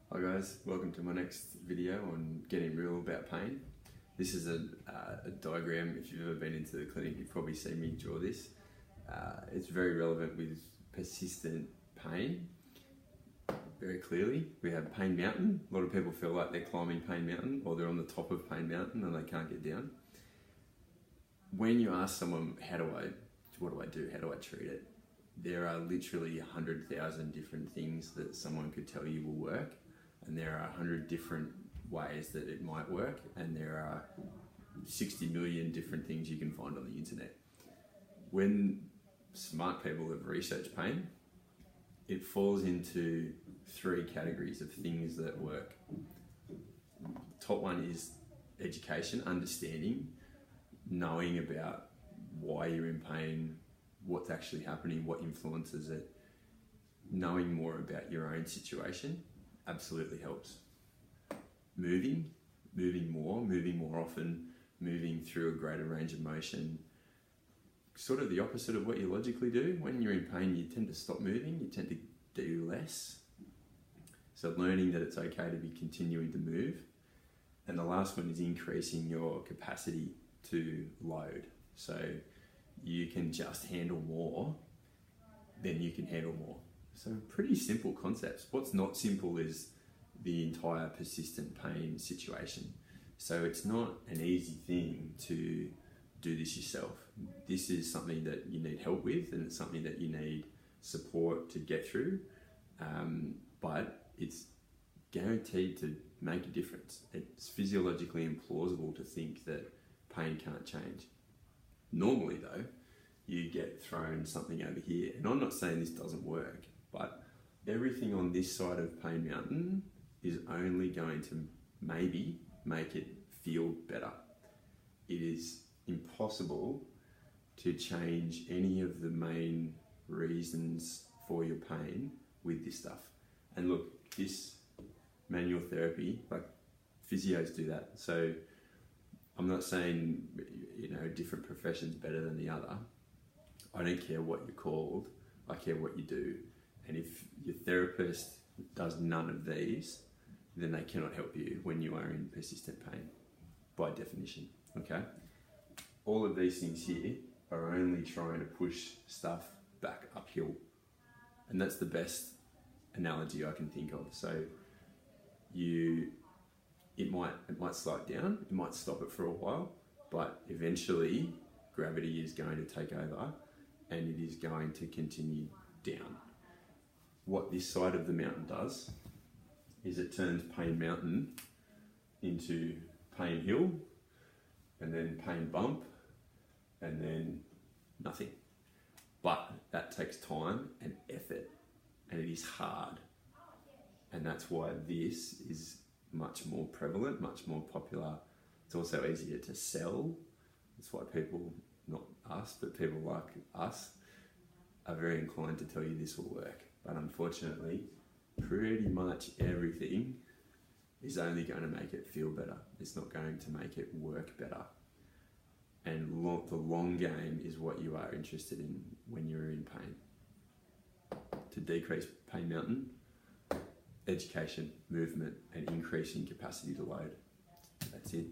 Hi guys, welcome to my next video on getting real about pain. This is a diagram. If you've ever been into the clinic, you've probably seen me draw this. It's very relevant with persistent pain. Very clearly, we have Pain Mountain. A lot of people feel like they're climbing Pain Mountain or they're on the top of Pain Mountain and they can't get down. When you ask someone, what do I do? How do I treat it? There are literally 100,000 different things that someone could tell you will work. And there are 100 different ways that it might work, and there are 60 million different things you can find on the internet. When smart people have researched pain, it falls into three categories of things that work. Top one is education, understanding, knowing about why you're in pain, what's actually happening, what influences it. Knowing more about your own situation absolutely helps. Moving more often, moving through a greater range of motion. Sort of the opposite of what you logically do. When you're in pain, you tend to stop moving, you tend to do less. So learning that it's okay to be continuing to move. And the last one is increasing your capacity to load. So you can just handle more, then you can handle more. So pretty simple concepts. What's not simple is the entire persistent pain situation. So it's not an easy thing to do this yourself. This is something that you need help with, and it's something that you need support to get through. But it's guaranteed to make a difference. It's physiologically implausible to think that pain can't change. Normally though, you get thrown something over here, and I'm not saying this doesn't work, but everything on this side of Pain Mountain is only going to maybe make it feel better. It is impossible to change any of the main reasons for your pain with this stuff. And look, this manual therapy, like physios do that. So I'm not saying, different profession's better than the other. I don't care what you're called, I care what you do. And if your therapist does none of these, then they cannot help you when you are in persistent pain, by definition, okay? All of these things here are only trying to push stuff back uphill. And that's the best analogy I can think of. So it might slow it down, it might stop it for a while, but eventually gravity is going to take over and it is going to continue down. What this side of the mountain does is it turns Pain Mountain into Pain Hill, and then Pain Bump, and then nothing. But that takes time and effort, and it is hard. And that's why this is much more prevalent, much more popular. It's also easier to sell. That's why people, not us, but people like us, are very inclined to tell you this will work. But unfortunately, pretty much everything is only going to make it feel better. It's not going to make it work better. And the long game is what you are interested in when you're in pain. To decrease Pain Mountain, education, movement, and increasing capacity to load. That's it.